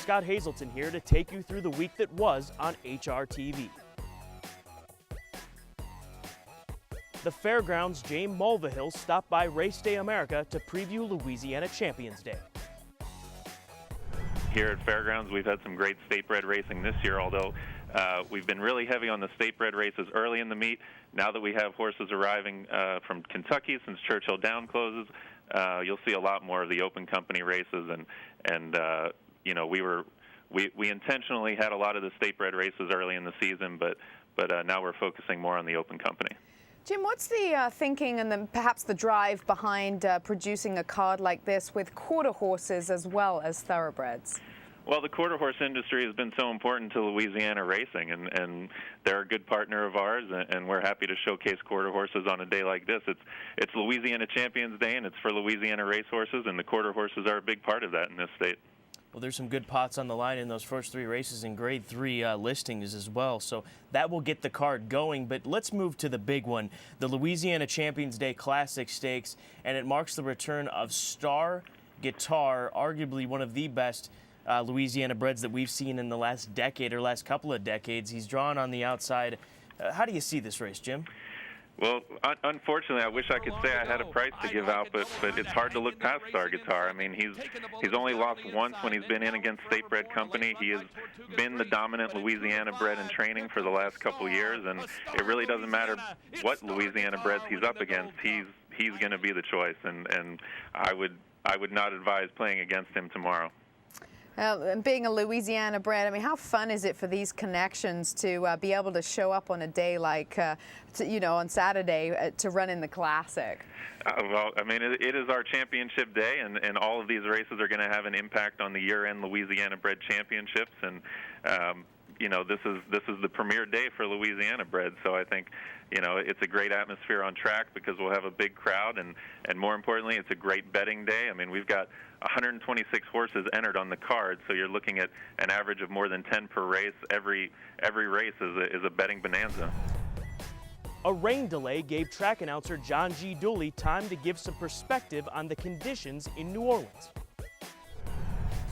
Scott Hazelton here to take you through the week that was on HRTV. The Fairgrounds' James Mulvihill stopped by Race Day America to preview Louisiana Champions Day. Here at Fairgrounds, we've had some great state-bred racing this year, although we've been really heavy on the state-bred races early in the meet. Now that we have horses arriving from Kentucky since Churchill Down closes, you'll see a lot more of the open company races, and you know, we intentionally had a lot of the state-bred races early in the season, but now we're focusing more on the open company. Jim, what's the thinking and perhaps the drive behind producing a card like this with quarter horses as well as thoroughbreds? Well, the quarter horse industry has been so important to Louisiana racing, and they're a good partner of ours, and we're happy to showcase quarter horses on a day like this. It's Louisiana Champions Day, and it's for Louisiana racehorses, and the quarter horses are a big part of that in this state. Well, there's some good pots on the line in those first three races and Grade 3 listings as well, so that will get the card going. But let's move to the big one, the Louisiana Champions Day Classic Stakes, and it marks the return of Star Guitar, arguably one of the best Louisiana breds that we've seen in the last decade or last couple of decades. He's drawn on the outside. How do you see this race, Jim? Well, unfortunately, I wish I could say I had a price to give out, but it's hard to look past Star Guitar. I mean, he's only lost once when he's been in against state-bred company. He has been the dominant Louisiana bred in training for the last couple of years, and it really doesn't matter what Louisiana breds he's up against. He's going to be the choice, and I would not advise playing against him tomorrow. And being a Louisiana bred, I mean, how fun is it for these connections to be able to show up on a day like, you know, on Saturday to run in the Classic? Well, I mean, it is our championship day, and all of these races are going to have an impact on the year-end Louisiana bred championships, and you know, this is the premier day for Louisiana bred. So I think, you know, it's a great atmosphere on track because we'll have a big crowd, and more importantly, it's a great betting day. I mean, we've got 126 horses entered on the card, so you're looking at an average of more than 10 per race. Every race is a betting bonanza. A rain delay gave track announcer John G. Dooley time to give some perspective on the conditions in New Orleans.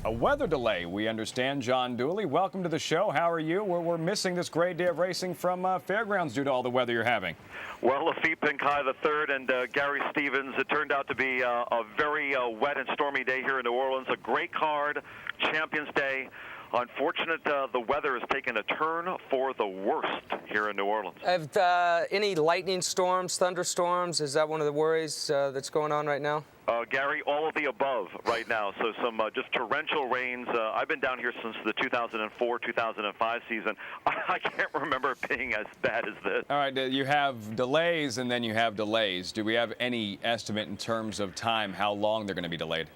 A weather delay, we understand. John Dooley, welcome to the show. How are you? We're missing this great day of racing from Fairgrounds due to all the weather you're having. Well, Lafitte Pinkai III and Gary Stevens, it turned out to be a very wet and stormy day here in New Orleans. A great card, Champions Day. Unfortunate, the weather has taken a turn for the worst here in New Orleans. Have any lightning storms, thunderstorms, is that one of the worries that's going on right now? Gary, all of the above right now. So some just torrential rains. I've been down here since the 2004-2005 season. I can't remember it being as bad as this. All right, you have delays and then you have delays. Do we have any estimate in terms of time how long they're going to be delayed?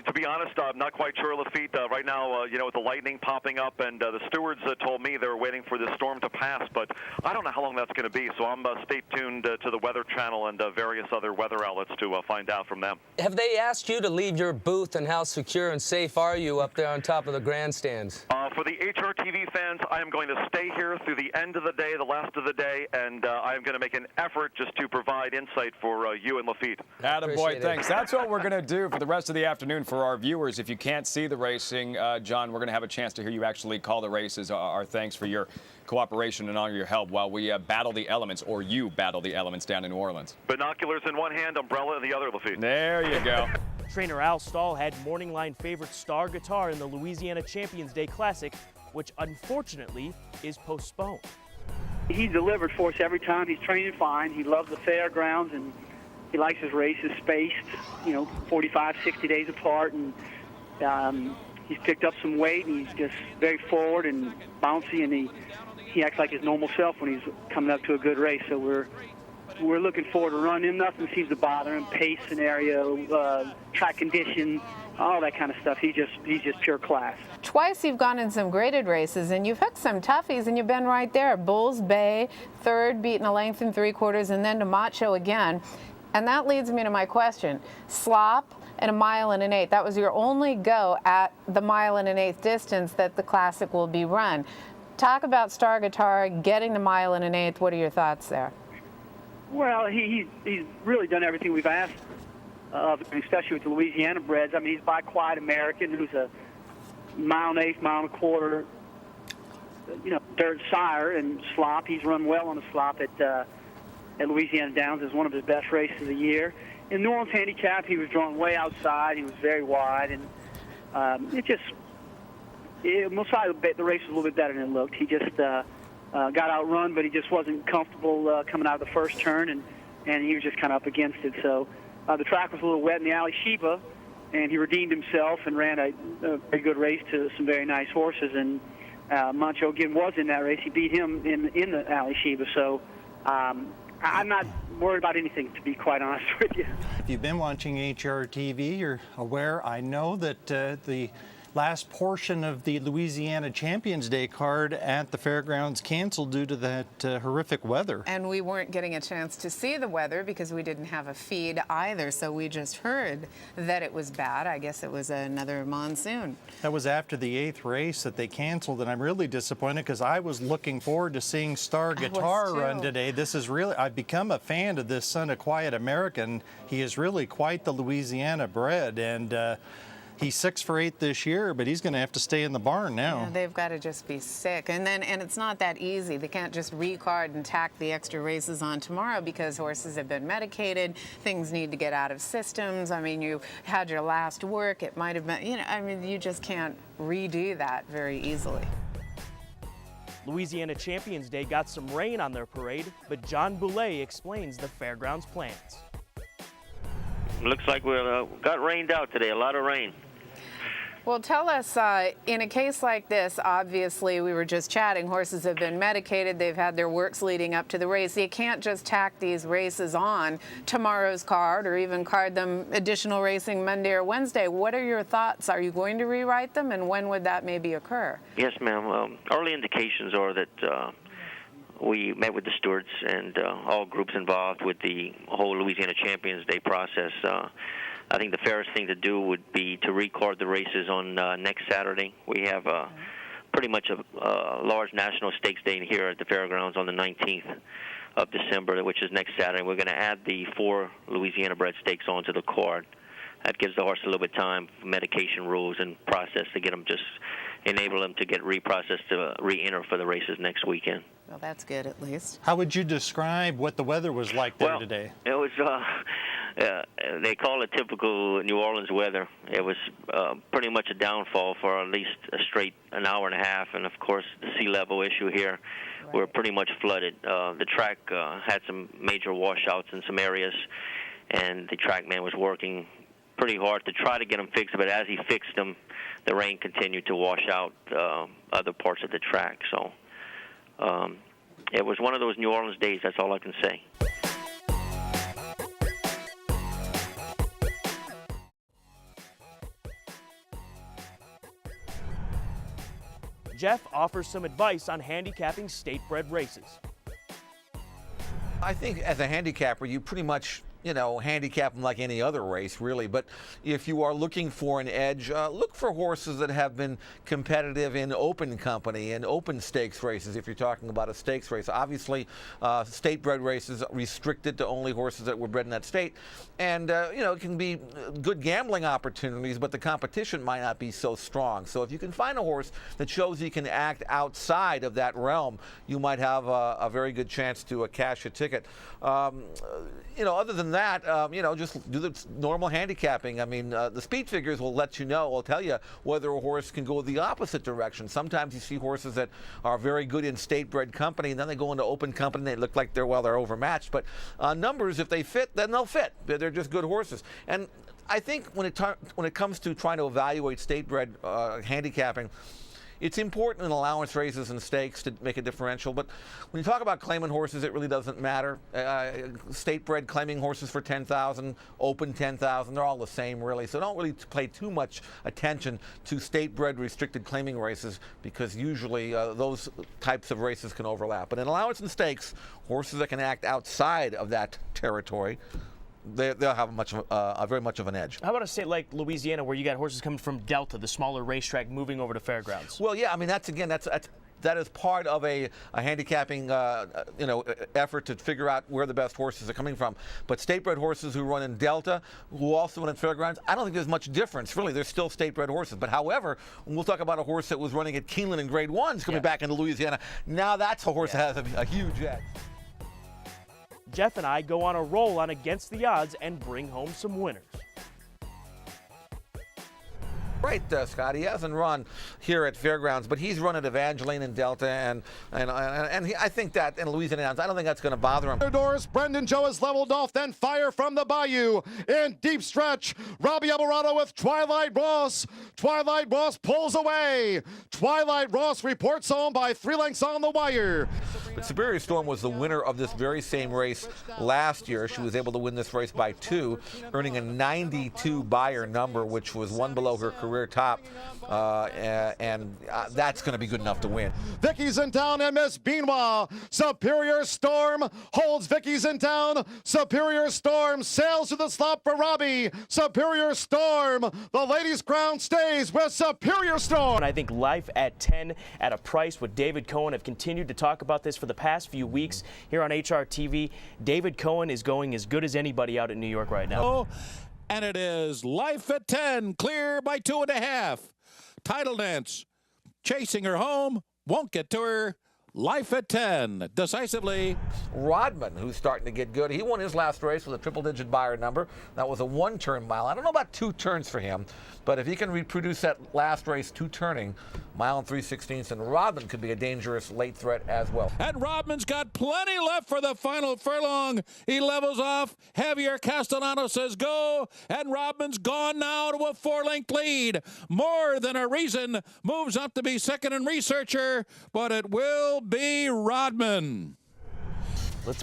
To be honest, I'm not quite sure, Lafitte. Right now, you know, with the lightning popping up, and the stewards told me they were waiting for this storm to pass, but I don't know how long that's going to be, so I'm stay tuned to the Weather Channel and various other weather outlets to find out from them. Have they asked you to leave your booth, and how secure and safe are you up there on top of the grandstands? For the HRTV fans, I am going to stay here through the end of the day, the last of the day, and I am going to make an effort just to provide insight for you and Lafitte. Attaboy, thanks. That's what we're going to do for the rest of the afternoon for our viewers. If you can't see the racing, John, we're going to have a chance to hear you actually call the races. Our thanks for your cooperation and all your help while we battle the elements, or you battle the elements down in New Orleans. Binoculars in one hand, umbrella in the other, Lafitte. There you go. Trainer Al Stahl had morning line favorite Star Guitar in the Louisiana Champions Day Classic, which unfortunately is postponed. He delivered for us every time. He's training fine. He loves the fairgrounds, and he likes his races spaced, you know, 45, 60 days apart, and he's picked up some weight, and he's just very forward and bouncy, and he acts like his normal self when he's coming up to a good race. So we're looking forward to running him. Nothing seems to bother him. Pace scenario, track condition, all that kind of stuff. He's just pure class. Twice you've gone in some graded races, and you've hooked some toughies, and you've been right there. Bulls Bay, third, beating a length and 3/4, and then to Macho again. And that leads me to my question. Slop and 1 1/8. That was your only go at the 1 1/8 distance that the Classic will be run. Talk about Star Guitar getting to 1 1/8. What are your thoughts there? Well, he's really done everything we've asked of him, especially with the Louisiana breds. I mean, he's by Quiet American, who's a mile and eighth, mile and a quarter, dirt sire and slop. He's run well on the slop at Louisiana Downs. Is one of his best races of the year. In New Orleans Handicap, he was drawn way outside. He was very wide, and most of the race was a little bit better than it looked. He just got outrun, but he just wasn't comfortable coming out of the first turn, and he was just kind of up against it. So the track was a little wet in the Alley Sheba, and he redeemed himself and ran a very good race to some very nice horses. And Mancho again was in that race. He beat him in the Alley Sheba. So I'm not worried about anything, to be quite honest with you. If you've been watching HRTV, you're aware, I know, that the last portion of the Louisiana Champions Day card at the fairgrounds canceled due to that horrific weather. And we weren't getting a chance to see the weather because we didn't have a feed either, so we just heard that it was bad. I guess it was another monsoon. That was after the 8th race that they canceled, and I'm really disappointed because I was looking forward to seeing Star Guitar run today. This is really, I've become a fan of this Son of Quiet American. He is really quite the Louisiana bred, and he's 6 for 8 this year, but he's going to have to stay in the barn now. Yeah, they've got to just be sick. And it's not that easy. They can't just recard and tack the extra races on tomorrow because horses have been medicated. Things need to get out of systems. I mean, you had your last work. It might have been, you just can't redo that very easily. Louisiana Champions Day got some rain on their parade, but John Boulay explains the fairgrounds plans. Looks like we got rained out today, a lot of rain. Well, tell us, in a case like this, obviously, we were just chatting, horses have been medicated, they've had their works leading up to the race. You can't just tack these races on tomorrow's card or even card them additional racing Monday or Wednesday. What are your thoughts? Are you going to rewrite them, and when would that maybe occur? Yes, ma'am. Early indications are that we met with the stewards and all groups involved with the whole Louisiana Champions Day process. I think the fairest thing to do would be to record the races on next Saturday. We have pretty much a large national stakes day here at the fairgrounds on the 19th of December, which is next Saturday. We're going to add the 4 Louisiana bred stakes onto the card. That gives the horse a little bit of time for medication rules and process to get them, just enable them to get reprocessed to re-enter for the races next weekend. Well, that's good at least. How would you describe what the weather was like there today? It was, they call it typical New Orleans weather. It was pretty much a downfall for at least an hour and a half, and of course the sea level issue here. Right. We're pretty much flooded. The track had some major washouts in some areas, and the track man was working pretty hard to try to get them fixed, but as he fixed them, the rain continued to wash out other parts of the track. So it was one of those New Orleans days, that's all I can say. Jeff offers some advice on handicapping state-bred races. I think as a handicapper, you pretty much handicap them like any other race, really. But if you are looking for an edge, look for horses that have been competitive in open company and open stakes races, if you're talking about a stakes race. Obviously, state-bred races restricted to only horses that were bred in that state. And, it can be good gambling opportunities, but the competition might not be so strong. So if you can find a horse that shows you can act outside of that realm, you might have a very good chance to cash a ticket. Other than that, just do the normal handicapping. I mean, the speed figures will tell you whether a horse can go the opposite direction. Sometimes you see horses that are very good in state-bred company, and then they go into open company, and they look like they're overmatched. But numbers, if they fit, then they'll fit. They're just good horses. And I think when it comes to trying to evaluate state-bred handicapping, it's important in allowance races and stakes to make a differential, but when you talk about claiming horses, it really doesn't matter. State-bred claiming horses for $10,000, open $10,000, they're all the same, really. So don't really pay too much attention to state-bred restricted claiming races because usually those types of races can overlap. But in allowance and stakes, horses that can act outside of that territory, they'll have very much of an edge. How about a state like Louisiana, where you got horses coming from Delta, the smaller racetrack, moving over to fairgrounds? Well, yeah, I mean, that is part of a handicapping effort to figure out where the best horses are coming from. But state-bred horses who run in Delta, who also run in fairgrounds, I don't think there's much difference. Really, they're still state-bred horses. But however, when we'll talk about a horse that was running at Keeneland in Grade 1s coming back into Louisiana, now that's a horse that has a huge edge. Jeff and I go on a roll on Against the Odds and bring home some winners. Right, Scott. He hasn't run here at Fairgrounds, but he's run at Evangeline and Delta, and I think that in Louisiana, I don't think that's going to bother him. Doors, Brendan Joe is leveled off, then fire from the Bayou in deep stretch. Robbie Alvarado with Twilight Ross. Twilight Ross pulls away. Twilight Ross reports home by 3 lengths on the wire. But Superior Storm was the winner of this very same race last year. She was able to win this race by 2, earning a 92 Beyer number, which was 1 below her career top, and that's going to be good enough to win. Vicky's in town and Miss Beanwa. Superior Storm holds Vicky's in town. Superior Storm sails to the slop for Robbie. Superior Storm, the ladies' crown stays with Superior Storm. And I think Life at 10 at a price with David Cohen have continued to talk about this for the past few weeks here on HRTV. David Cohen is going as good as anybody out in New York right now. And it is Life at 10, clear by 2.5. Title Dance, chasing her home, won't get to her. Life at 10, decisively. Rodman, who's starting to get good. He won his last race with a triple-digit Beyer number. That was a 1-turn mile. I don't know about 2 turns for him, but if he can reproduce that last race 2-turning, 1 3/16, and Rodman could be a dangerous late threat as well. And Rodman's got plenty left for the final furlong. He levels off. Javier Castellano says go, and Rodman's gone now to a 4-length lead. More Than a Reason moves up to be second in Researcher, but it will be Rodman.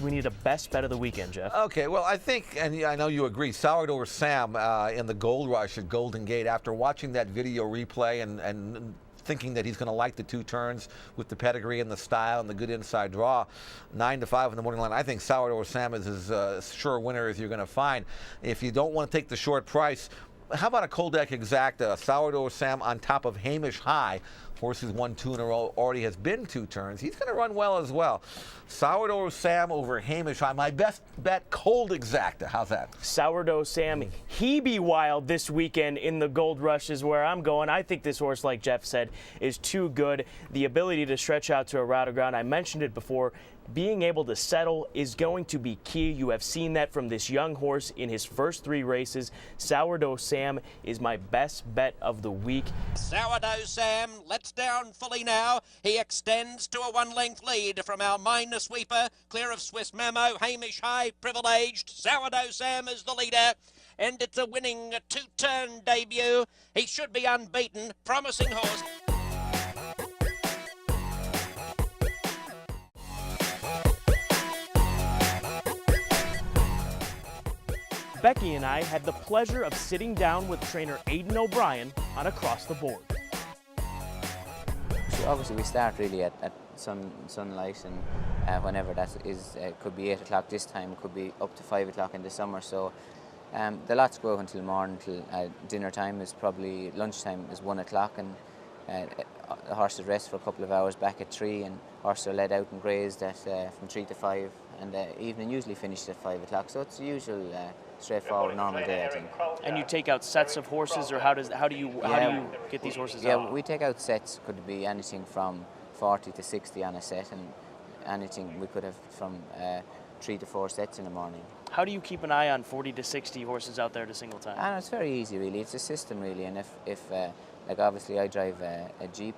We need a best bet of the weekend, Jeff. Okay, well, I think, and I know you agree, Sourdough Sam in the Gold Rush at Golden Gate, after watching that video replay and thinking that he's going to like the 2 turns with the pedigree and the style and the good inside draw, 9 to 5 in the morning line. I think Sourdough Sam is as sure a winner as you're going to find. If you don't want to take the short price, how about a Coldec Exacta, Sourdough Sam on top of Hamish High? Horse who's won 2 in a row, already has been 2 turns. He's going to run well as well. Sourdough Sam over Hamish High. My best bet, Cold Exacta. How's that? Sourdough Sam, he be wild this weekend in the Gold Rush is where I'm going. I think this horse, like Jeff said, is too good. The ability to stretch out to a route of ground, I mentioned it before, being able to settle is going to be key. You have seen that from this young horse in his first 3 races. Sourdough Sam is my best bet of the week. Sourdough Sam lets down fully now. He extends to a 1-length lead from our minor sweeper, clear of Swiss Memo, Hamish High, privileged. Sourdough Sam is the leader, and it's a winning 2-turn debut. He should be unbeaten. Promising horse. Becky and I had the pleasure of sitting down with trainer Aidan O'Brien on Across the Board. So obviously we start really at sunlight, and whenever that is, could be 8 o'clock this time, could be up to 5 o'clock in the summer. So the lots go until morning, till dinner time is probably, lunchtime is 1 o'clock, and the horses rest for a couple of hours back at 3, and horses are let out and grazed at from 3 to 5, and evening usually finished at 5 o'clock. So it's the usual straightforward, normal day, I think. And you take out sets of horses, or how do you get these horses out? Yeah, we take out sets. Could be anything from 40 to 60 on a set, and anything we could have from 3 to 4 sets in the morning. How do you keep an eye on 40 to 60 horses out there at a single time? And it's very easy, really. It's a system, really. And if like obviously I drive a Jeep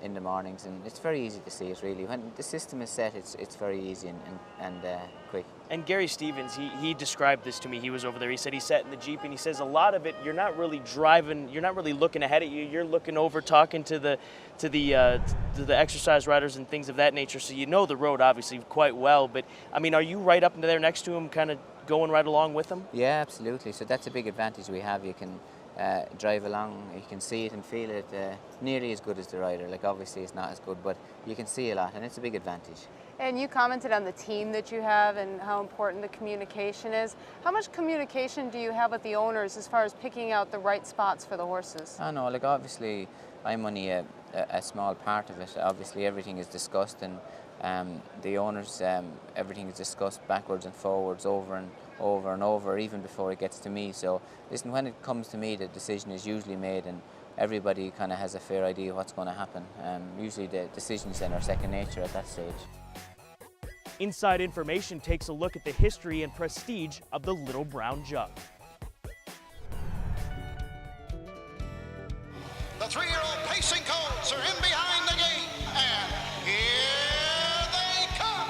in the mornings, and it's very easy to see it, really. When the system is set, it's very easy and quick. And Gary Stevens, he described this to me. He was over there. He said he sat in the Jeep, and he says a lot of it, you're not really driving, you're not really looking ahead at you. You're looking over, talking to the exercise riders and things of that nature. So you know the road obviously quite well. But I mean, are you right up there next to him, kind of going right along with him? Yeah, absolutely. So that's a big advantage we have. You can drive along, you can see it and feel it nearly as good as the rider. Like obviously it's not as good, but you can see a lot, and it's a big advantage. And you commented on the team that you have and how important the communication is. How much communication do you have with the owners as far as picking out the right spots for the horses? I know, like obviously I'm only a small part of it. Obviously everything is discussed, and the owners, everything is discussed backwards and forwards, over and over, even before it gets to me. So listen, when it comes to me, the decision is usually made, and everybody kind of has a fair idea what's going to happen. Usually the decisions then are second nature at that stage. Inside Information takes a look at the history and prestige of the Little Brown Jug. The 3-year-old pacing colts are in behind the gate, and here they come.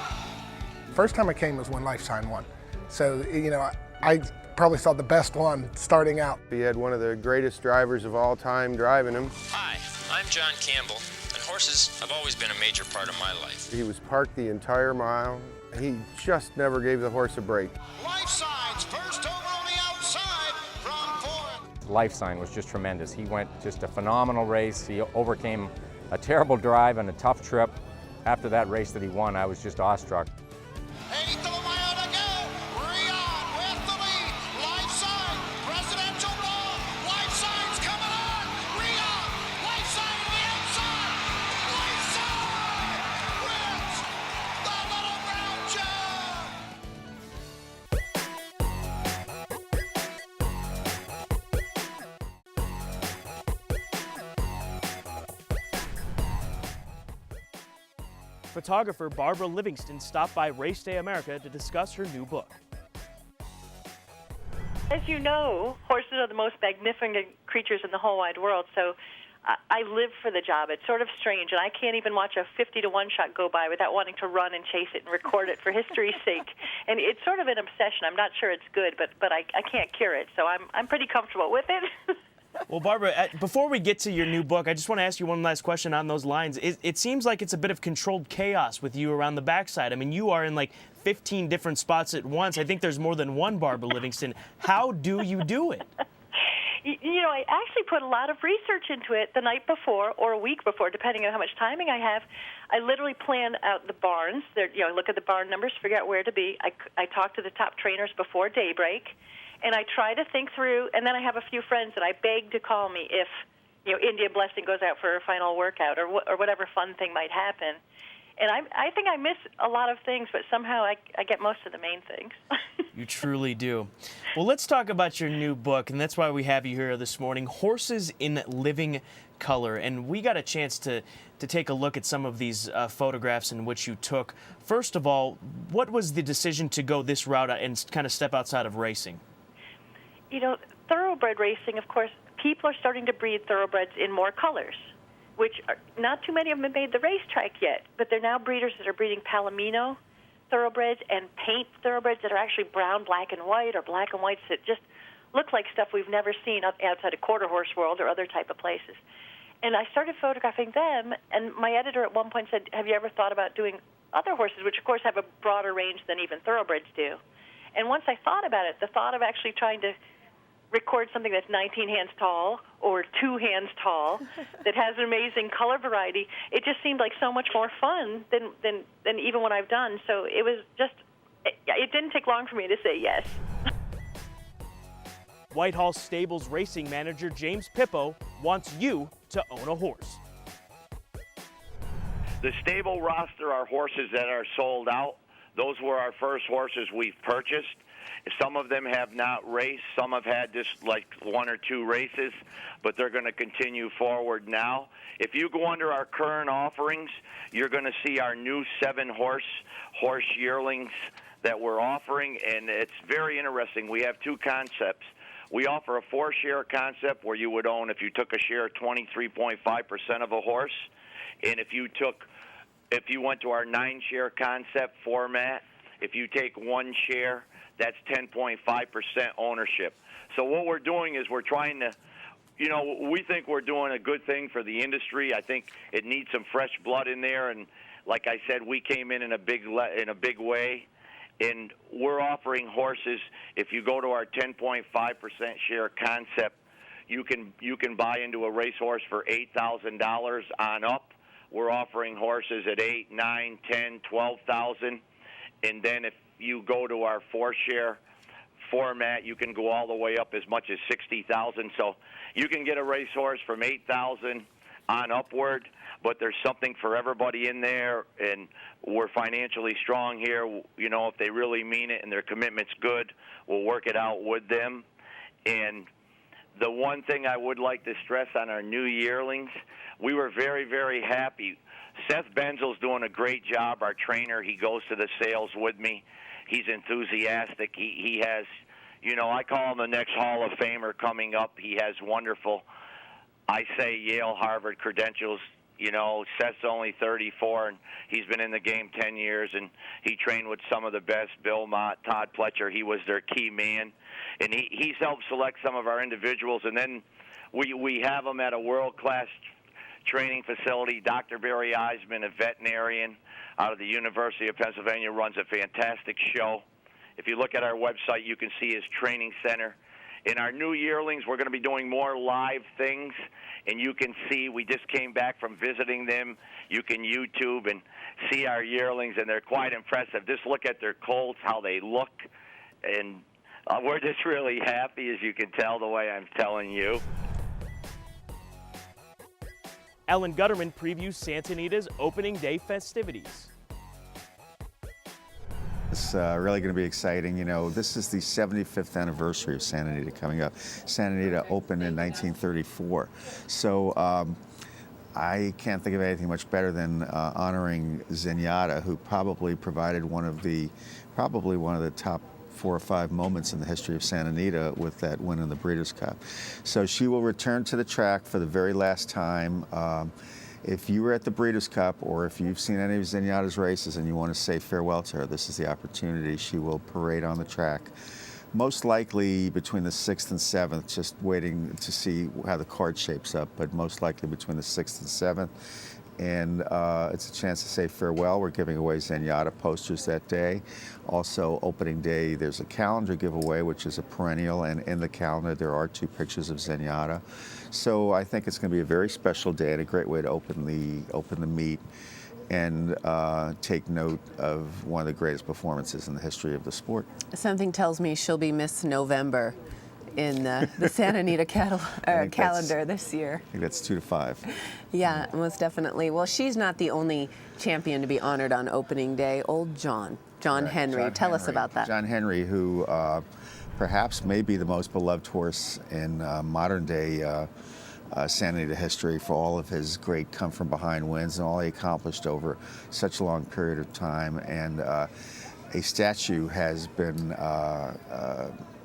First time I came was when Lifetime won. So, you know, I probably saw the best one starting out. He had one of the greatest drivers of all time driving him. Hi, I'm John Campbell, and horses have always been a major part of my life. He was parked the entire mile. He just never gave the horse a break. Life Signs first over on the outside from fourth. Life Sign was just tremendous. He went just a phenomenal race. He overcame a terrible drive and a tough trip. After that race that he won, I was just awestruck. Eighth of a mile to go. Rion with the lead. Life Sign, presidential ball. Life Sign's coming on. Rion, Life Sign to the outside. Life Sign wins the Little Brown Jug. Photographer Barbara Livingston stopped by Race Day America to discuss her new book. As you know, horses are the most magnificent creatures in the whole wide world, so I live for the job. It's sort of strange, and I can't even watch a 50-to-1 shot go by without wanting to run and chase it and record it for history's sake. And it's sort of an obsession. I'm not sure it's good, but I can't cure it, so I'm pretty comfortable with it. Well, Barbara, before we get to your new book, I just want to ask you one last question on those lines. It seems like it's a bit of controlled chaos with you around the backside. I mean, you are in like 15 different spots at once. I think there's more than one Barbara Livingston. How do you do it? You know, I actually put a lot of research into it the night before or a week before, depending on how much timing I have. I literally plan out the barns. I look at the barn numbers, figure out where to be. I talk to the top trainers before daybreak. And I try to think through, and then I have a few friends that I beg to call me if, India Blessing goes out for a final workout or whatever fun thing might happen. And I think I miss a lot of things, but somehow I get most of the main things. You truly do. Well, let's talk about your new book, and that's why we have you here this morning, Horses in Living Color. And we got a chance to take a look at some of these photographs in which you took. First of all, what was the decision to go this route and kind of step outside of racing? Thoroughbred racing, of course, people are starting to breed thoroughbreds in more colors, which are, not too many of them have made the racetrack yet, but they're now breeders that are breeding Palomino thoroughbreds and paint thoroughbreds that are actually brown, black, and white, or black and whites that just look like stuff we've never seen outside of quarter horse world or other type of places. And I started photographing them, and my editor at one point said, have you ever thought about doing other horses, which of course have a broader range than even thoroughbreds do? And once I thought about it, the thought of actually trying to record something that's 19 hands tall or 2 hands tall that has an amazing color variety, it just seemed like so much more fun than even what I've done. So it was just, it didn't take long for me to say yes. Whitehall Stables racing manager James Pippo wants you to own a horse. The stable roster are horses that are sold out. Those were our first horses we've purchased. Some of them have not raced. Some have had just like 1 or 2 races, but they're going to continue forward now. If you go under our current offerings, you're going to see our new 7-horse yearlings that we're offering, and it's very interesting. We have 2 concepts. We offer a 4-share concept where you would own, if you took a share, 23.5% of a horse, and if you went to our 9-share concept format, if you take 1 share, that's 10.5% ownership. So what we're doing is we're trying to, we think we're doing a good thing for the industry. I think it needs some fresh blood in there, and like I said, we came in a big way, and we're offering horses. If you go to our 10.5% share concept, you can buy into a racehorse for $8,000 on up. We're offering horses at $8,000, $9,000, $10,000, $12,000, and then if you go to our 4-share format, you can go all the way up as much as $60,000. So you can get a racehorse from $8,000 on upward, but there's something for everybody in there, and we're financially strong here. You know, if they really mean it and their commitment's good, we'll work it out with them. And the one thing I would like to stress on our new yearlings, we were very, very happy. Seth Benzel's doing a great job, our trainer. He goes to the sales with me. He's enthusiastic. He has, you know, I call him the next Hall of Famer coming up. He has wonderful, I say, Yale, Harvard credentials. You know, Seth's only 34, and he's been in the game 10 years, and he trained with some of the best. Bill Mott, Todd Pletcher, he was their key man. And he's helped select some of our individuals. And then we have them at a world-class training facility. Dr. Barry Eisman, a veterinarian out of the University of Pennsylvania, runs a fantastic show. If you look at our website, you can see his training center. In our new yearlings, we're going to be doing more live things, and you can see, we just came back from visiting them. You can YouTube and see our yearlings, and they're quite impressive. Just look at their colts, how they look, and we're just really happy, as you can tell, the way I'm telling you. Ellen Gutterman previews Santa Anita's opening day festivities. It's really going to be exciting. You know, this is the 75th anniversary of Santa Anita coming up. Santa Anita opened in 1934. So I can't think of anything much better than honoring Zenyatta, who probably provided one of the top 4 or 5 moments in the history of Santa Anita with that win in the Breeders' Cup. So she will return to the track for the very last time. If you were at the Breeders' Cup, or if you've seen any of Zenyatta's races and you want to say farewell to her, this is the opportunity. She will parade on the track, most likely between the 6th and 7th, just waiting to see how the card shapes up, but most likely between the 6th and 7th. And it's a chance to say farewell. We're giving away Zenyatta posters that day. Also, opening day, there's a calendar giveaway, which is a perennial, and in the calendar there are 2 pictures of Zenyatta. So I think it's going to be a very special day and a great way to open the meet and take note of one of the greatest performances in the history of the sport. Something tells me she'll be Miss November in the Santa Anita calendar this year. I think that's 2 to 5. Yeah, most definitely. Well, she's not the only champion to be honored on opening day. Old John Henry. Tell us about that. John Henry, who perhaps may be the most beloved horse in modern day Santa Anita history for all of his great come-from-behind wins and all he accomplished over such a long period of time. And a statue has been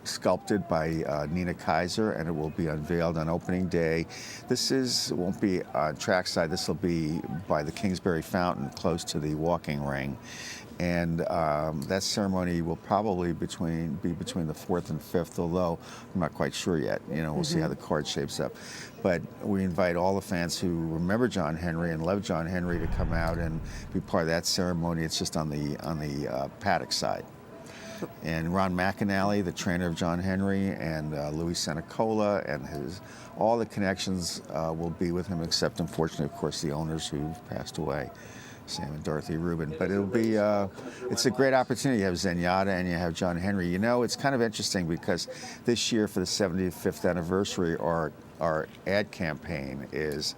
sculpted by Nina Kaiser, and it will be unveiled on opening day. This won't be on trackside. This will be by the Kingsbury Fountain, close to the walking ring. And that ceremony will probably be between the 4th and 5th, although I'm not quite sure yet. You know, we'll see how the card shapes up. But we invite all the fans who remember John Henry and love John Henry to come out and be part of that ceremony. It's just on the paddock side. And Ron McAnally, the trainer of John Henry, and Louis Senecola, and all the connections will be with him, except, unfortunately, of course, the owners who've passed away, Sam and Dorothy Rubin. But it'll be, it's a great opportunity. You have Zenyatta and you have John Henry. You know, it's kind of interesting because this year, for the 75th anniversary, our ad campaign is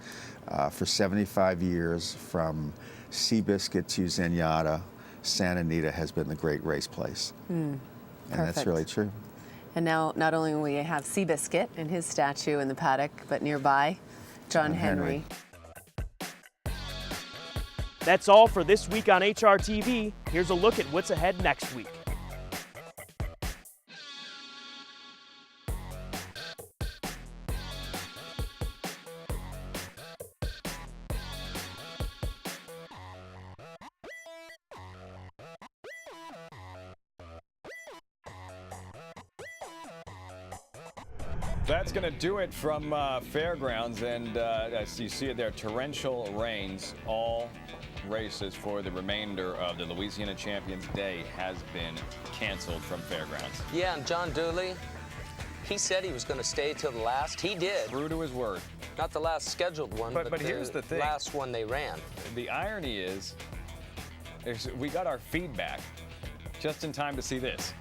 for 75 years, from Seabiscuit to Zenyatta, Santa Anita has been the great race place. And that's really true. And now, not only will we have Seabiscuit and his statue in the paddock, but nearby, John Henry. That's all for this week on HRTV. Here's a look at what's ahead next week. That's going to do it from Fairgrounds, and as you see it there, torrential rains. All races for the remainder of the Louisiana Champions Day has been canceled from Fairgrounds. Yeah, and John Dooley, He said he was going to stay till the last. He did. True to his word. Not the last scheduled one, but here's the thing. Last one they ran. The irony is we got our feedback just in time to see this.